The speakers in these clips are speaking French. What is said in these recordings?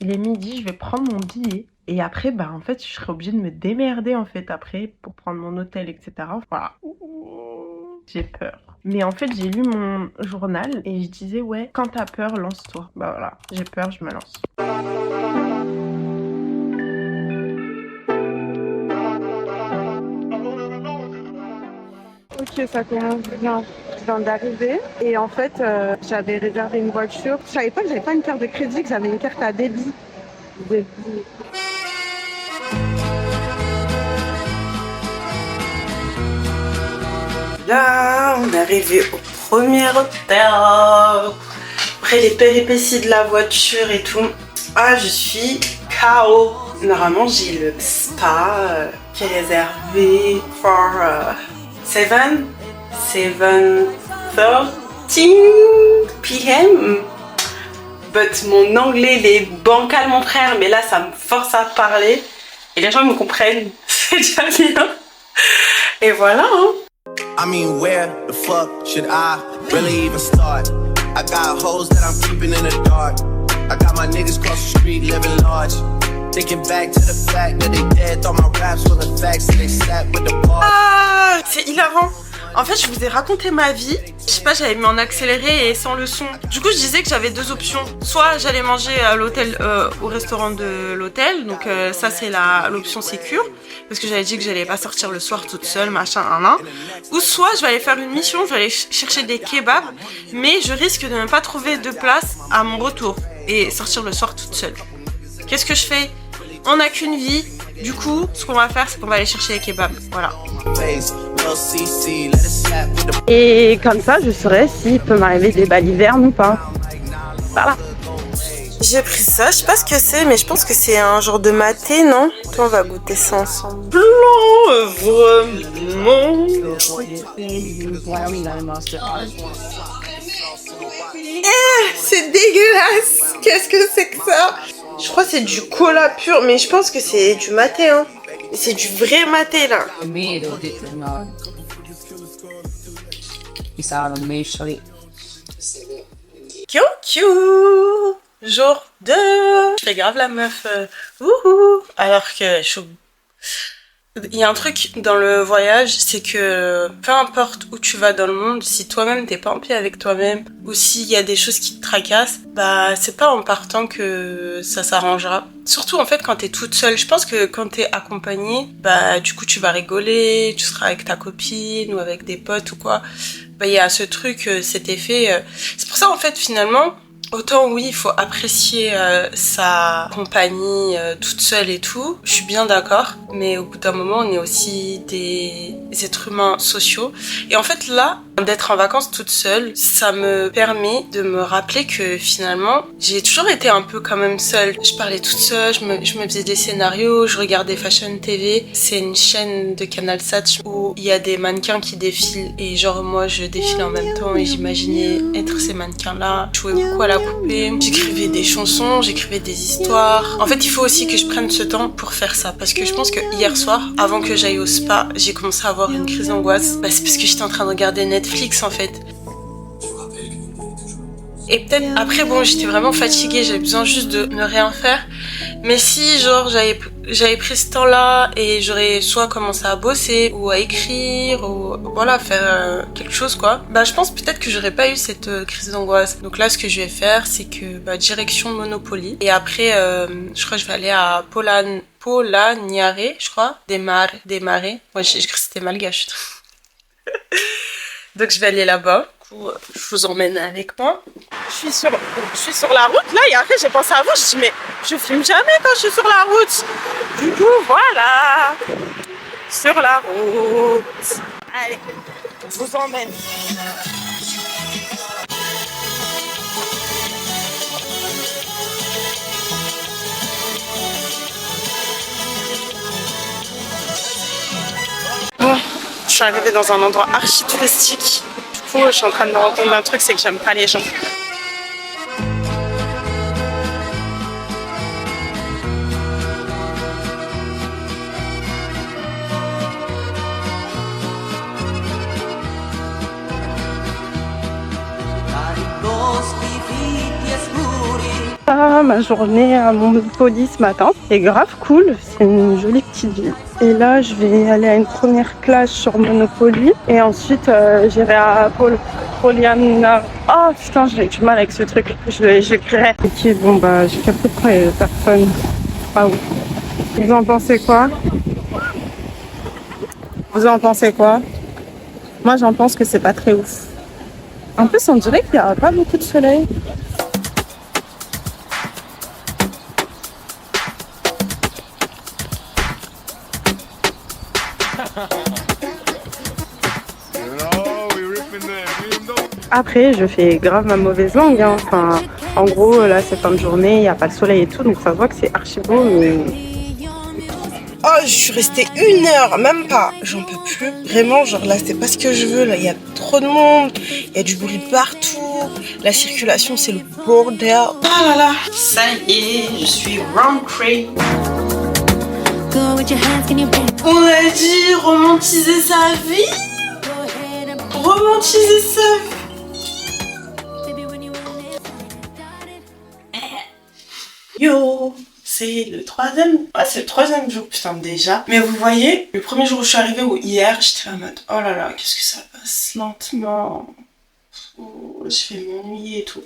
il est midi, je vais prendre mon billet. Et après, bah en fait, je serai obligée de me démerder en fait après pour prendre mon hôtel, etc. Voilà. J'ai peur. Mais en fait, j'ai lu mon journal et je disais, ouais, quand t'as peur, lance-toi. Bah voilà, j'ai peur, je me lance. Ok, ça commence bien. Je viens d'arriver et en fait, j'avais réservé une voiture. Je savais pas que j'avais pas une carte de crédit, que j'avais une carte à débit. Là, on est arrivé au premier hôtel. Après les péripéties de la voiture et tout. Ah, je suis KO. Normalement, j'ai le spa qui est réservé pour 7:30 p.m. But mon anglais, il est bancal, mon frère. Mais là, ça me force à parler. Et les gens me comprennent. C'est déjà bien. Et voilà, hein. I mean, where the fuck should I really even start? I got hoes that I'm keeping in the dark. I got my niggas cross the street living large. Thinking back to the fact that they dead, thought my raps were the facts, so they sat with the bar. Ah, c'est hilarant. En fait, je vous ai raconté ma vie. Je sais pas, j'avais mis en accéléré et sans le son. Du coup, je disais que j'avais deux options. Soit j'allais manger à l'hôtel, au restaurant de l'hôtel. Donc ça, c'est l'option sécure. Parce que j'avais dit que j'allais pas sortir le soir toute seule, machin, un. Ou soit je vais aller faire une mission, je vais aller chercher des kebabs. Mais je risque de ne pas trouver de place à mon retour. Et sortir le soir toute seule. Qu'est-ce que je fais? On n'a qu'une vie. Du coup, ce qu'on va faire, c'est qu'on va aller chercher les kebabs. Voilà. Et comme ça, je saurai s'il peut m'arriver des balivernes ou pas. Voilà. J'ai pris ça, je sais pas ce que c'est, mais je pense que c'est un genre de maté, non? Toi, on va goûter ça ensemble. Blanc, vraiment. C'est dégueulasse. Qu'est-ce que c'est que ça? Je crois que c'est du cola pur, mais je pense que c'est du maté, hein. C'est du vrai maté, là. Kiou. Jour 2. Je fais grave la meuf. Wouhou. Alors que il y a un truc dans le voyage, c'est que peu importe où tu vas dans le monde, si toi-même t'es pas en paix avec toi-même, ou s'il y a des choses qui te tracassent, bah c'est pas en partant que ça s'arrangera. Surtout en fait quand t'es toute seule. Je pense que quand t'es accompagnée, bah du coup tu vas rigoler, tu seras avec ta copine ou avec des potes ou quoi. Bah il y a ce truc, cet effet. C'est pour ça en fait finalement, autant oui, il faut apprécier sa compagnie toute seule et tout, je suis bien d'accord, mais au bout d'un moment, on est aussi des êtres humains sociaux. Et en fait là, d'être en vacances toute seule, ça me permet de me rappeler que finalement, j'ai toujours été un peu quand même seule. Je parlais toute seule, je me faisais des scénarios, je regardais Fashion TV. C'est une chaîne de CanalSat où il y a des mannequins qui défilent et genre moi je défile en même temps et j'imaginais être ces mannequins-là. Je jouais beaucoup à la poupée, j'écrivais des chansons, j'écrivais des histoires. En fait, il faut aussi que je prenne ce temps pour faire ça parce que je pense que hier soir, avant que j'aille au spa, j'ai commencé à avoir une crise d'angoisse. Bah, c'est parce que j'étais en train de regarder Netflix en fait. Et peut-être après bon j'étais vraiment fatiguée, j'avais besoin juste de ne rien faire. Mais si genre j'avais pris ce temps-là et j'aurais soit commencé à bosser ou à écrire ou voilà faire quelque chose quoi, bah je pense peut-être que j'aurais pas eu cette crise d'angoisse. Donc là ce que je vais faire c'est que bah, direction Monopoly et après je crois que je vais aller à Polaniare, je crois, des marais. Ouais j'ai cru que c'était malgache. Donc je vais aller là-bas. Je vous emmène avec moi. Je suis sur la route là et après j'ai pensé à vous. Je dis mais je filme jamais quand je suis sur la route. Du coup voilà, sur la route. Allez, je vous emmène. Bon, je suis arrivée dans un endroit archi touristique. Du coup, je suis en train de me rendre compte d'un truc, c'est que j'aime pas les gens. ma journée à Monopoly ce matin. C'est grave cool, c'est une jolie petite ville. Et là, je vais aller à une première classe sur Monopoly. Et ensuite, j'irai à Poliana. Oh putain, j'ai du mal avec ce truc. J'écrirai. Ok, bon bah, j'ai capté pourquoi il y a personne. Ah oui. Vous en pensez quoi? Vous en pensez quoi? Moi, j'en pense que c'est pas très ouf. En plus, on dirait qu'il n'y a pas beaucoup de soleil. Après, je fais grave ma mauvaise langue. Hein. Enfin, en gros, là, c'est fin de journée, il n'y a pas le soleil et tout, donc ça se voit que c'est archi beau, mais... Oh, je suis restée 1 heure, même pas. J'en peux plus. Vraiment, genre là, c'est pas ce que je veux. Là, il y a trop de monde. Il y a du bruit partout. La circulation, c'est le bordel. Ah là là, ça y est, je suis rentrée. On a dit romantiser sa vie. Romantiser sa vie. Yo, c'est le troisième. Ah, c'est le troisième jour, putain, déjà. Mais vous voyez, le premier jour où je suis arrivée, ou hier, j'étais en mode, oh là là, qu'est-ce que ça passe lentement. Oh, je vais m'ennuyer et tout.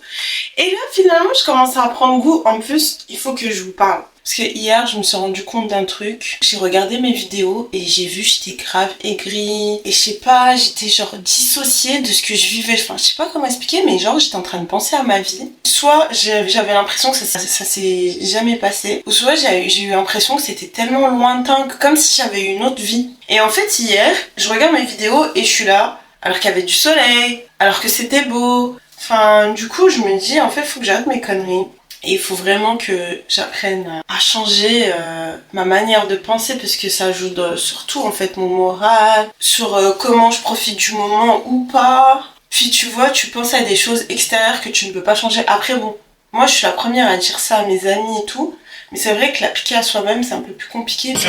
Et là, finalement, je commence à prendre goût. En plus, il faut que je vous parle. Parce que hier, je me suis rendu compte d'un truc. J'ai regardé mes vidéos et j'ai vu, j'étais grave aigrie. Et je sais pas, j'étais genre dissociée de ce que je vivais. Enfin, je sais pas comment expliquer, mais genre, j'étais en train de penser à ma vie. Soit j'avais l'impression que ça s'est jamais passé. Ou soit j'ai eu l'impression que c'était tellement lointain, que comme si j'avais eu une autre vie. Et en fait, hier, je regarde mes vidéos et je suis là, alors qu'il y avait du soleil, alors que c'était beau. Enfin, du coup, je me dis, en fait, il faut que j'arrête mes conneries. Et il faut vraiment que j'apprenne à changer ma manière de penser, parce que ça joue sur tout, en fait, mon moral, sur comment je profite du moment ou pas. Puis tu vois, tu penses à des choses extérieures que tu ne peux pas changer. Après, bon, moi je suis la première à dire ça à mes amis et tout, mais c'est vrai que l'appliquer à soi-même, c'est un peu plus compliqué. Je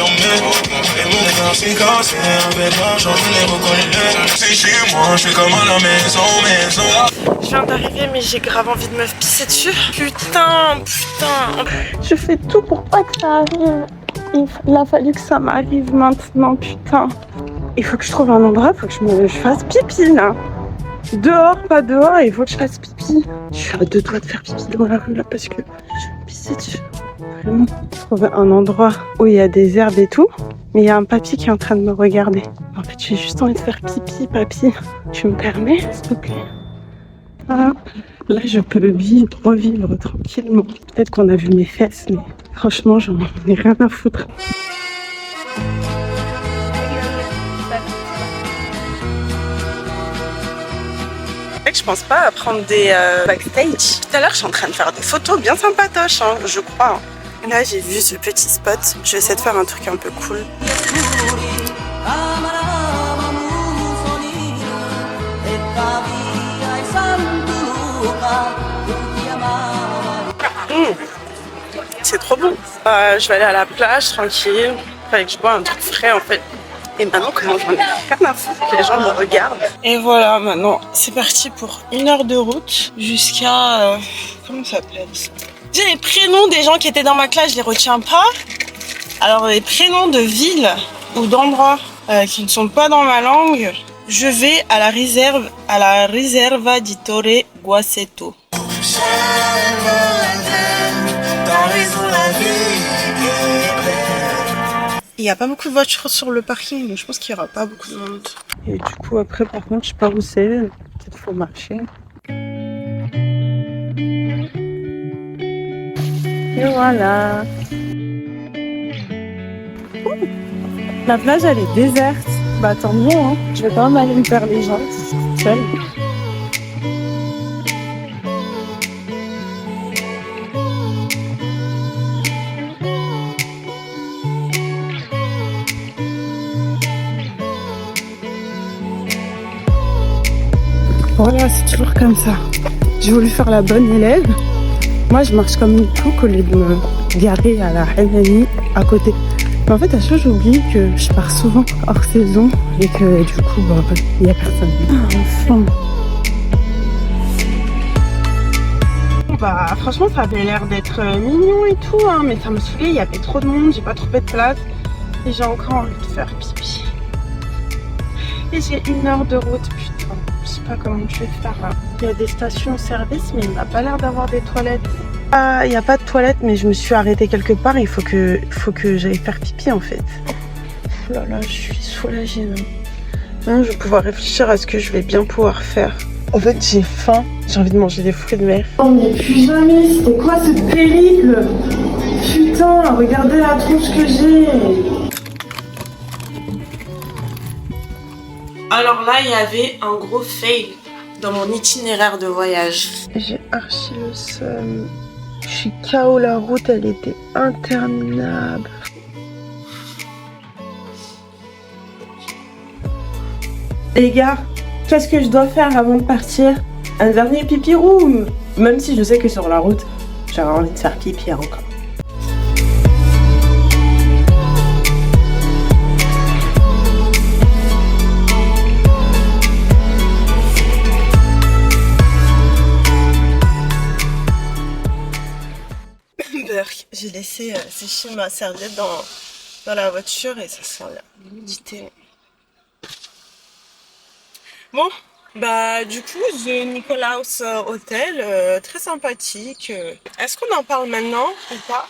viens d'arriver, mais j'ai grave envie de me pisser dessus. Putain. Je fais tout pour pas que ça arrive. Il a fallu que ça m'arrive maintenant, putain. Il faut que je trouve un endroit, il faut que je fasse pipi, là. Dehors, pas dehors, il faut que je fasse pipi. Je suis à 2 doigts de faire pipi dans la rue, là, parce que je vais me pisser dessus. Vraiment, trouver un endroit où il y a des herbes et tout, mais il y a un papy qui est en train de me regarder. En fait, j'ai juste envie de faire pipi, papy. Tu me permets, s'il te plaît? Ah, là, je peux revivre tranquillement. Peut-être qu'on a vu mes fesses, mais franchement, j'en ai rien à foutre. Je pense pas à prendre des backstage. Tout à l'heure, je suis en train de faire des photos bien sympatoches, hein, je crois. Là, j'ai vu ce petit spot. Je vais essayer de faire un truc un peu cool. C'est trop bon. Je vais aller à la plage tranquille. Fallait que je bois un truc frais en fait. Et maintenant, comment j'en ai rien à foutre que les gens me regardent. Et voilà, maintenant, c'est parti pour 1 heure de route jusqu'à... comment ça s'appelle ça? J'ai les prénoms des gens qui étaient dans ma classe, je les retiens pas. Alors, les prénoms de villes ou d'endroits qui ne sont pas dans ma langue, je vais à la Riserva di Torre Guaceto. Il n'y a pas beaucoup de voitures sur le parking, donc je pense qu'il n'y aura pas beaucoup de monde. Et du coup, après, par contre, je sais pas où c'est. Peut-être qu'il faut marcher. Et voilà. Ouh, la plage, elle est déserte. Bah tant mieux, hein. Je vais quand même aller me faire les gens seule. Voilà, c'est toujours comme ça. J'ai voulu faire la bonne élève. Moi, je marche comme une pouque au lieu de me garer à la Hainani à côté. Mais en fait, à chaque fois, j'oublie que je pars souvent hors saison et que du coup, il n'y a personne. Ah, enfin. bah franchement ça avait l'air d'être mignon et tout, hein, mais ça me saoulait, il y avait trop de monde, j'ai pas trouvé de place et j'ai encore envie de faire pipi. Et j'ai 1 heure de route, putain, je sais pas comment je vais faire là. Il y a des stations-service mais il n'a pas l'air d'avoir des toilettes. Ah, il n'y a pas de toilettes mais je me suis arrêtée quelque part, il faut que j'aille faire pipi en fait. Oh là là, je suis soulagée là. Maintenant, je vais pouvoir réfléchir à ce que je vais bien pouvoir faire. En fait, j'ai faim, j'ai envie de manger des fruits de mer. Oh mais plus jamais, c'était quoi ce périple? Putain, regardez la tronche que j'ai. Alors là, il y avait un gros fail dans mon itinéraire de voyage. J'ai archi le seum. Je suis KO, la route, elle était interminable. Les gars, qu'est-ce que je dois faire avant de partir? Un dernier pipi room? Même si je sais que sur la route, j'aurais envie de faire pipi encore. Burk, j'ai laissé sécher ma serviette dans la voiture et ça sent l'humidité. Bon, bah du coup, The Nikolaus Hotel, très sympathique. Est-ce qu'on en parle maintenant ou pas?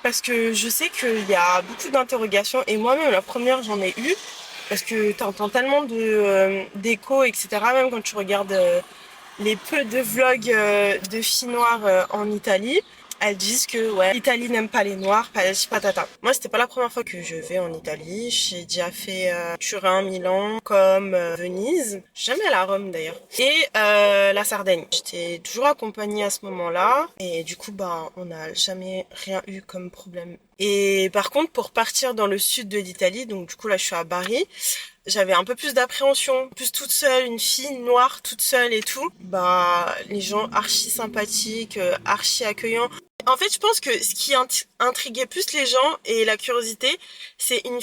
Parce que je sais qu'il y a beaucoup d'interrogations et moi-même la première j'en ai eu. Parce que tu entends tellement d'échos, etc. Même quand tu regardes les peu de vlogs de filles noires en Italie. Elles disent que ouais, l'Italie n'aime pas les noirs, patata. Moi, c'était pas la première fois que je vais en Italie. J'ai déjà fait Turin, Milan, comme Venise. Jamais allé à Rome d'ailleurs. Et la Sardaigne. J'étais toujours accompagnée à ce moment-là. Et du coup, bah, on n'a jamais rien eu comme problème. Et par contre, pour partir dans le sud de l'Italie, donc du coup là, je suis à Bari. J'avais un peu plus d'appréhension, plus toute seule, une fille noire toute seule et tout. Bah, les gens archi sympathiques, archi accueillants. En fait, je pense que ce qui intriguait plus les gens et la curiosité, c'est une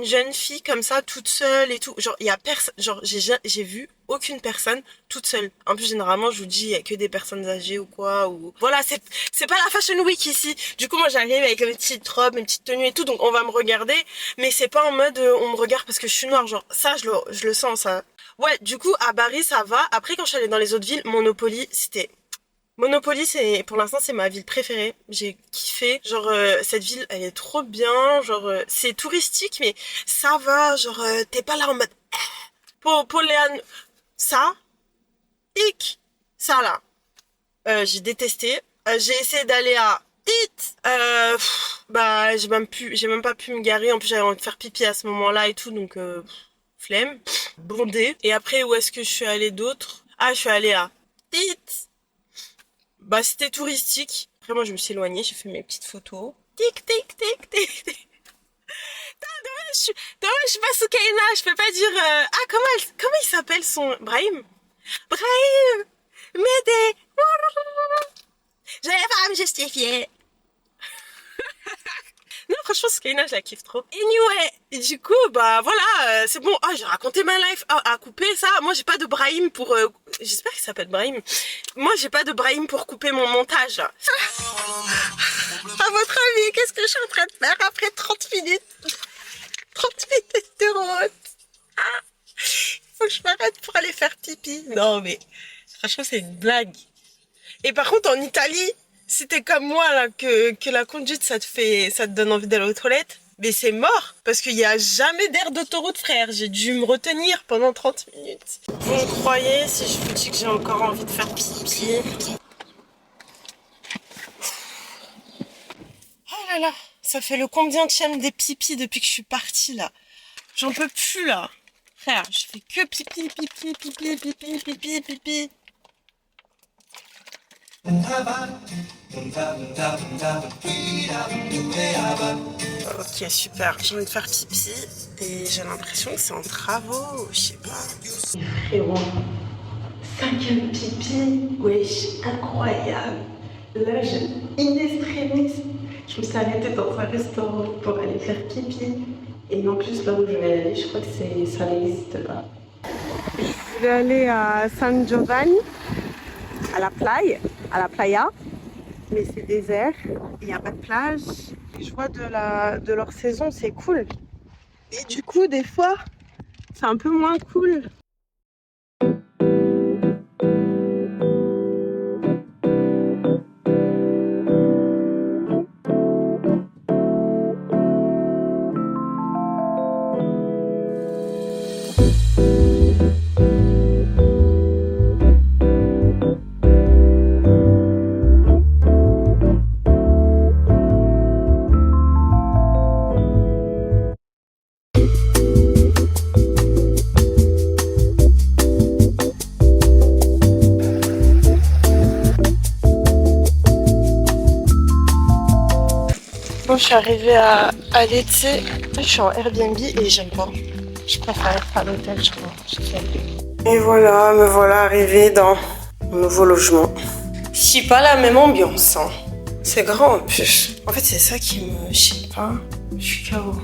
jeune fille comme ça, toute seule et tout. Genre, il y a personne, genre, j'ai vu aucune personne toute seule. En plus, généralement, je vous dis, il y a que des personnes âgées ou quoi, ou... Voilà, c'est pas la Fashion Week ici. Du coup, moi, j'arrive avec mes petites robes, mes petites tenues et tout, donc on va me regarder. Mais c'est pas en mode, on me regarde parce que je suis noire, genre, ça, je le sens, ça. Ouais, du coup, à Bari, ça va. Après, quand je suis allée dans les autres villes, Monopoly, c'est, pour l'instant, c'est ma ville préférée. J'ai kiffé. Genre, cette ville, elle est trop bien. Genre, c'est touristique, mais ça va. Genre, t'es pas là en mode... Pour les... Ça. Ça, là. J'ai détesté. J'ai essayé d'aller à... Bah, j'ai même pas pu me garer. En plus, j'avais envie de faire pipi à ce moment-là et tout, donc... flemme. Bondé. Et après, où est-ce que je suis allée d'autre? Ah, je suis allée à... Bah, c'était touristique. Après, moi, je me suis éloignée, j'ai fait mes petites photos. Tic. Dommage, je suis pas Soukaina, je peux pas dire... comment il s'appelle son... Brahim, m'aider. J'allais pas me justifier. Non, franchement, Soukaina, je la kiffe trop. Anyway, et du coup, bah voilà, c'est bon. Oh, j'ai raconté ma life. Oh, à couper ça. Moi, j'ai pas de Brahim pour... J'espère qu'il s'appelle Brahim. Moi, j'ai pas de Brahim pour couper mon montage. À votre avis, qu'est-ce que je suis en train de faire après 30 minutes 30 minutes de route. Faut que je m'arrête pour aller faire pipi. Non, mais franchement, c'est une blague. Et par contre, en Italie... Si t'es comme moi là, que la conduite ça te donne envie d'aller aux toilettes, mais c'est mort parce qu'il n'y a jamais d'air d'autoroute, frère. J'ai dû me retenir pendant 30 minutes. Vous me croyez si je vous dis que j'ai encore envie de faire pipi? Oh là là, ça fait le combien de chaînes des pipis depuis que je suis partie là? J'en peux plus là. Frère, je fais que pipi. Ok, super, j'ai envie de faire pipi et j'ai l'impression que c'est en travaux, je sais pas. Frérot, 5e pipi, wesh, incroyable. Là, in extremis, je me suis arrêtée dans un restaurant pour aller faire pipi. Et en plus, là où je vais aller, je crois que ça n'existe pas. Je vais aller à San Giovanni, à la playa. mais c'est désert, il n'y a pas de plage. Et je vois de leur saison, c'est cool. Et du coup, des fois, c'est un peu moins cool. Bon, je suis arrivée à Lecce. Je suis en Airbnb et j'aime pas. Je préfère être à l'hôtel, je crois. Et voilà, me voilà arrivée dans mon nouveau logement. C'est pas la même ambiance, hein. C'est grand en plus. En fait, c'est ça qui me... Je sais pas. Je suis KO.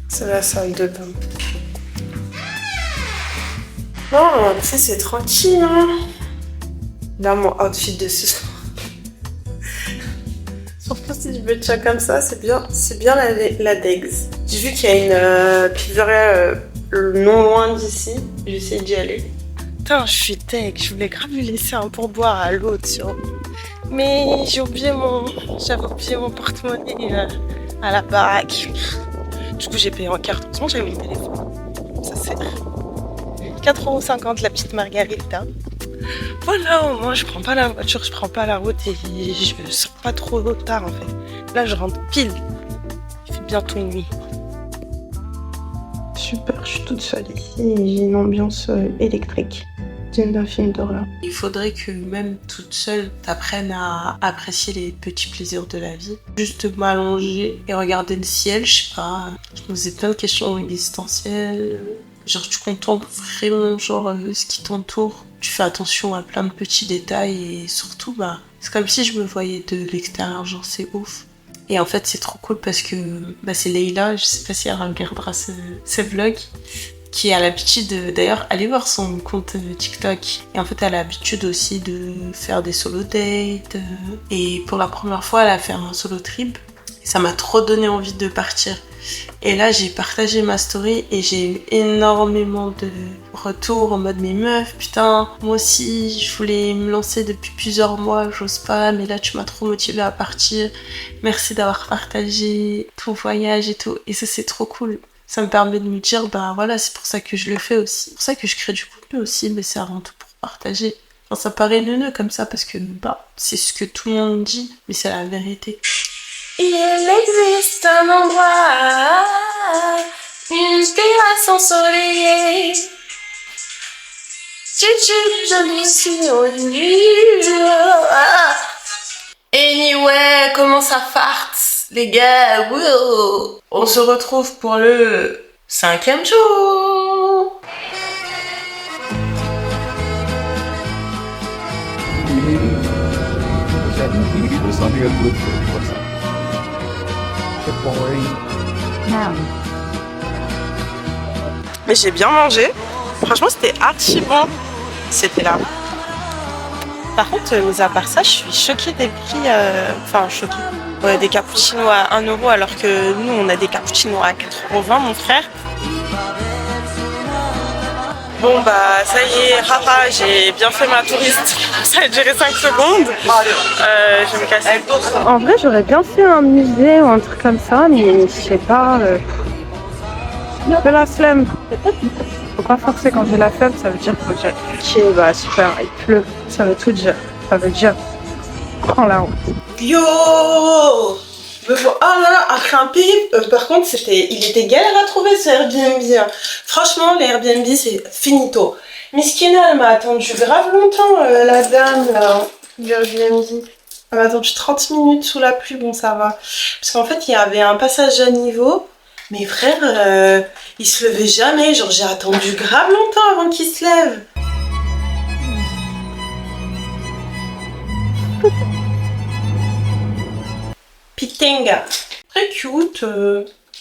C'est la salle de bain. Non, ça c'est tranquille, hein. Là, mon outfit de ce soir. Surtout si je veux tcha comme ça, c'est bien la Degs. J'ai vu qu'il y a une pizzeria non loin d'ici. J'essaie d'y aller. Putain, je suis tech. Je voulais grave lui laisser un pourboire à l'autre, tu vois. Mais j'avais oublié mon porte-monnaie à la baraque. Du coup, j'ai payé en carte. Heureusement, j'avais mon téléphone. Ça sert. 4,50€ la petite margarita. Voilà, au moins je prends pas la voiture, je prends pas la route et je me sors pas trop tard en fait. Là je rentre pile. Il fait bientôt nuit. Super, je suis toute seule ici et j'ai une ambiance électrique. Digne d'un film d'horreur. Il faudrait que même toute seule t'apprennes à apprécier les petits plaisirs de la vie. Juste m'allonger et regarder le ciel, je sais pas. Je me posais plein de questions existentielles. Genre tu contemples vraiment ce qui t'entoure. Tu fais attention à plein de petits détails et surtout c'est comme si je me voyais de l'extérieur, genre c'est ouf. Et en fait c'est trop cool parce que c'est Leïla, je sais pas si elle regardera ses vlogs, qui a l'habitude d'ailleurs aller voir son compte TikTok. Et en fait elle a l'habitude aussi de faire des solo dates et pour la première fois elle a fait un solo trip. Et ça m'a trop donné envie de partir. Et là, j'ai partagé ma story et j'ai eu énormément de retours en mode « Mais meuf, putain, moi aussi, je voulais me lancer depuis plusieurs mois, j'ose pas, mais là, tu m'as trop motivée à partir. Merci d'avoir partagé ton voyage et tout. » Et ça, c'est trop cool. Ça me permet de me dire, voilà, c'est pour ça que je le fais aussi. C'est pour ça que je crée du contenu aussi, mais c'est avant tout pour partager. Enfin, ça paraît neuneux comme ça parce que c'est ce que tout le monde dit, mais c'est la vérité. Il existe un endroit, une inspiration ensoleillée. Je me suis au Anyway, comment ça farte, les gars? Wow. On se retrouve pour le 5e jour. Mais j'ai bien mangé. Franchement, c'était archi bon. C'était là. Par contre, mis à part ça, je suis choquée des prix. Enfin, choquée. Ouais, des cappuccinos à 1€ alors que nous, on a des cappuccinos à 4,20€, mon frère. Bon ça y est, haha, j'ai bien fait ma touriste. Ça a duré 5 secondes. Je vais me casser. En vrai, j'aurais bien fait un musée ou un truc comme ça, mais je sais pas. J'ai un peu la flemme. Faut pas forcer quand j'ai la flemme, ça veut dire qu'il faut que j'aille. Ok, super, il pleut. Ça veut tout dire. Ça veut dire. Prends la route. Yo! Oh là là, après un périple, par contre, il était galère à trouver ce Airbnb. Hein. Franchement, les Airbnb, c'est finito. Miskina, elle m'a attendu grave longtemps, la dame là, du Airbnb. Elle m'a attendu 30 minutes sous la pluie, bon ça va. Parce qu'en fait, il y avait un passage à niveau. Mes frères, ils se levaient jamais. Genre, j'ai attendu grave longtemps avant qu'ils se lèvent. Pitenga. Très cute.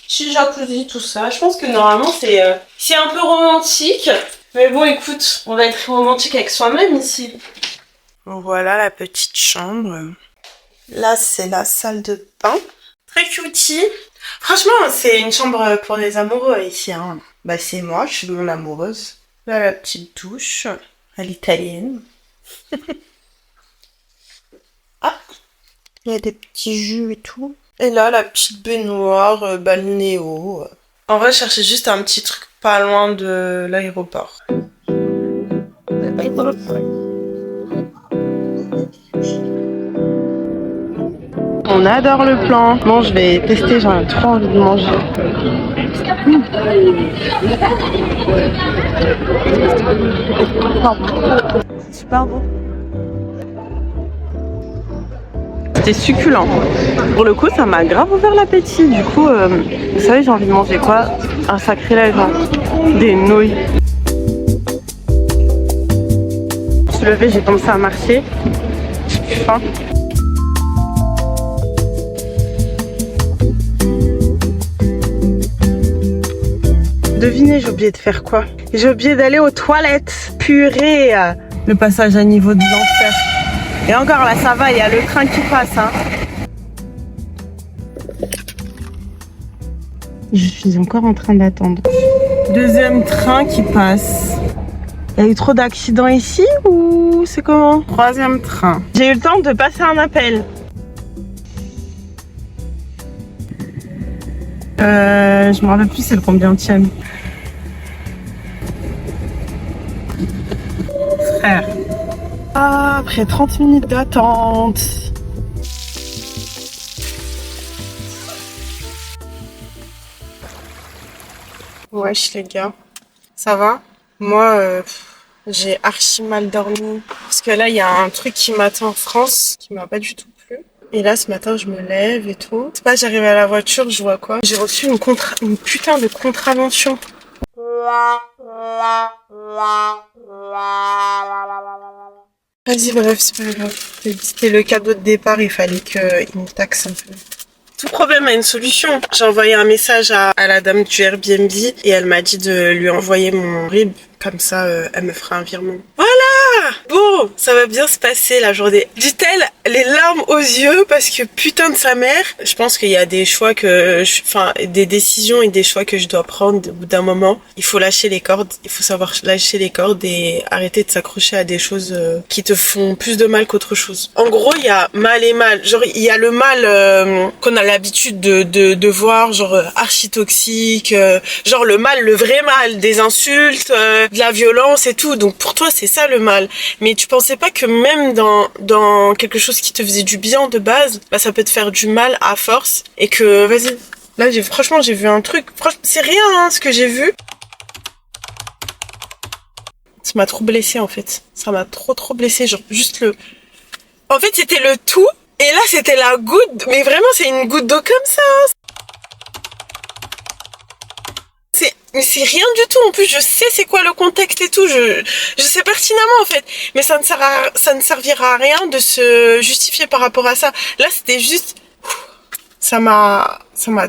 Petit jacuzzi, tout ça. Je pense que normalement, c'est un peu romantique. Mais bon, écoute, on va être romantique avec soi-même ici. Voilà la petite chambre. Là, c'est la salle de bain. Très cutie. Franchement, c'est une chambre pour les amoureux ici. Hein. Bah, c'est moi, je suis mon amoureuse. Là, la petite douche à l'italienne. Ah, il y a des petits jus et tout. Et là, la petite baignoire, balnéo. En vrai, je cherchais juste un petit truc pas loin de l'aéroport. On adore le plan. Bon, je vais tester, j'en ai trop envie de manger. C'est super beau. C'était succulent. Pour le coup, ça m'a grave ouvert l'appétit. Du coup, vous savez, j'ai envie de manger quoi? Un sacrilège, hein. Des nouilles. Je suis levée, j'ai commencé à marcher. J'ai faim. Devinez, j'ai oublié de faire quoi? J'ai oublié d'aller aux toilettes. Purée. Le passage à niveau de l'enfer. Et encore là, ça va, il y a le train qui passe. Hein. Je suis encore en train d'attendre. Deuxième train qui passe. Il y a eu trop d'accidents ici ou c'est comment? Troisième train. J'ai eu le temps de passer un appel. Je me rappelle plus c'est le combienième. Frère. Ah, après 30 minutes d'attente. Wesh les gars, ça va? Moi, j'ai archi mal dormi. Parce que là, il y a un truc qui m'attend en France, qui m'a pas du tout plu. Et là, ce matin, je me lève et tout. C'est pas, j'arrive à la voiture, je vois quoi? J'ai reçu une putain de contravention. Vas-y, bref, c'est pas grave. C'était le cadeau de départ, il fallait qu'il me taxe un peu. Tout problème a une solution. J'ai envoyé un message à la dame du Airbnb et elle m'a dit de lui envoyer mon RIB. Comme ça, elle me fera un virement. Voilà! Bon, ça va bien se passer la journée. Dit-elle, les larmes aux yeux parce que putain de sa mère. Je pense qu'il y a des choix des décisions et des choix que je dois prendre au bout d'un moment. Il faut lâcher les cordes. Il faut savoir lâcher les cordes et arrêter de s'accrocher à des choses qui te font plus de mal qu'autre chose. En gros, il y a mal et mal. Genre, il y a le mal qu'on a l'habitude de voir, genre archi toxique, genre le mal, le vrai mal, des insultes, de la violence et tout. Donc pour toi, c'est ça le mal. Mais tu pensais pas que même dans quelque chose qui te faisait du bien de base, bah ça peut te faire du mal à force et que vas-y. Là, franchement, j'ai vu un truc. C'est rien hein, ce que j'ai vu. Ça m'a trop blessée en fait. Ça m'a trop blessée. Genre juste le... En fait, c'était le tout. Et là, c'était la goutte. Mais vraiment, c'est une goutte d'eau comme ça. Mais c'est rien du tout. En plus, je sais c'est quoi le contexte et tout. Je sais pertinemment en fait. Mais ça ne servira à rien de se justifier par rapport à ça. Là, c'était juste... Ça m'a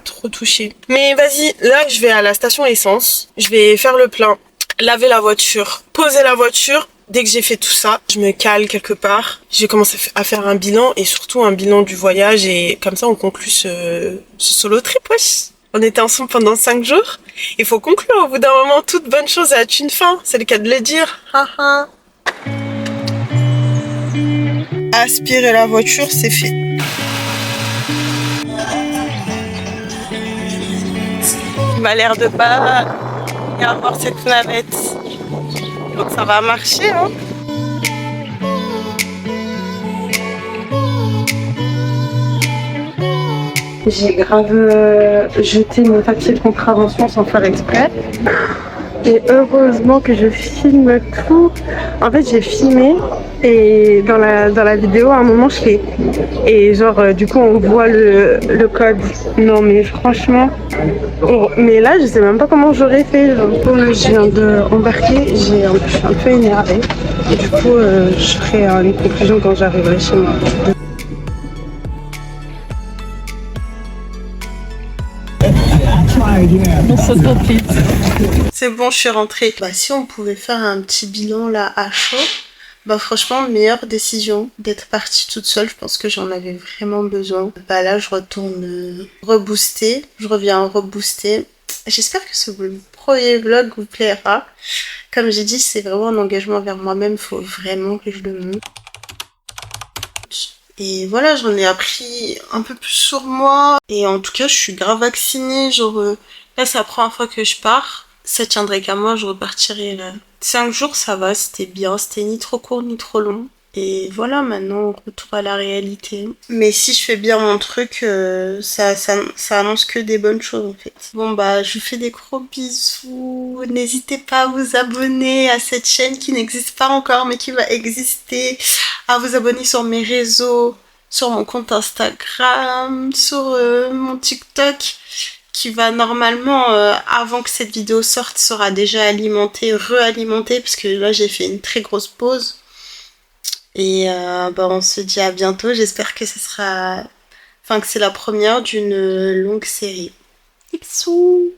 trop touchée. Mais vas-y, là, je vais à la station essence. Je vais faire le plein. Laver la voiture. Poser la voiture. Dès que j'ai fait tout ça, je me cale quelque part. J'ai commencé à faire un bilan et surtout un bilan du voyage. Et comme ça, on conclut ce solo trip, wesh. On était ensemble pendant 5 jours. Il faut conclure. Au bout d'un moment, toute bonne chose a une fin. C'est le cas de le dire. Aspirer la voiture, c'est fait. Il m'a l'air de pas y avoir cette navette. Donc ça va marcher, hein. J'ai grave jeté mon papier de contravention sans faire exprès. Et heureusement que je filme tout. En fait, j'ai filmé et dans la vidéo, à un moment, je fais... Et genre, du coup, on voit le code. Non, mais franchement... Oh, mais là, je sais même pas comment j'aurais fait. Genre, je viens d'embarquer, je suis un peu énervée. Et du coup, je ferai une conclusion quand j'arriverai chez moi. C'est bon, je suis rentrée. Bah si on pouvait faire un petit bilan là à chaud. Bah franchement, meilleure décision d'être partie toute seule. Je pense que j'en avais vraiment besoin. Bah là, je retourne rebooster. Je reviens rebooster. J'espère que ce premier vlog vous plaira. Comme j'ai dit, c'est vraiment un engagement vers moi-même. Faut vraiment que je le monte. Et voilà, j'en ai appris un peu plus sur moi. Et en tout cas, je suis grave vaccinée. Genre, là, c'est la première fois que je pars. Ça tiendrait qu'à moi, je repartirai là. 5 jours, ça va, c'était bien. C'était ni trop court, ni trop long. Et voilà, maintenant, retour à la réalité. Mais si je fais bien mon truc, ça annonce que des bonnes choses, en fait. Bon, bah, je vous fais des gros bisous. N'hésitez pas à vous abonner à cette chaîne qui n'existe pas encore, mais qui va exister. À vous abonner sur mes réseaux, sur mon compte Instagram, sur mon TikTok, qui va normalement, avant que cette vidéo sorte, sera déjà alimenté, réalimenté, parce que là, j'ai fait une très grosse pause. Et bah, on se dit à bientôt. J'espère que ce sera... Enfin, que c'est la première d'une longue série. Bisous!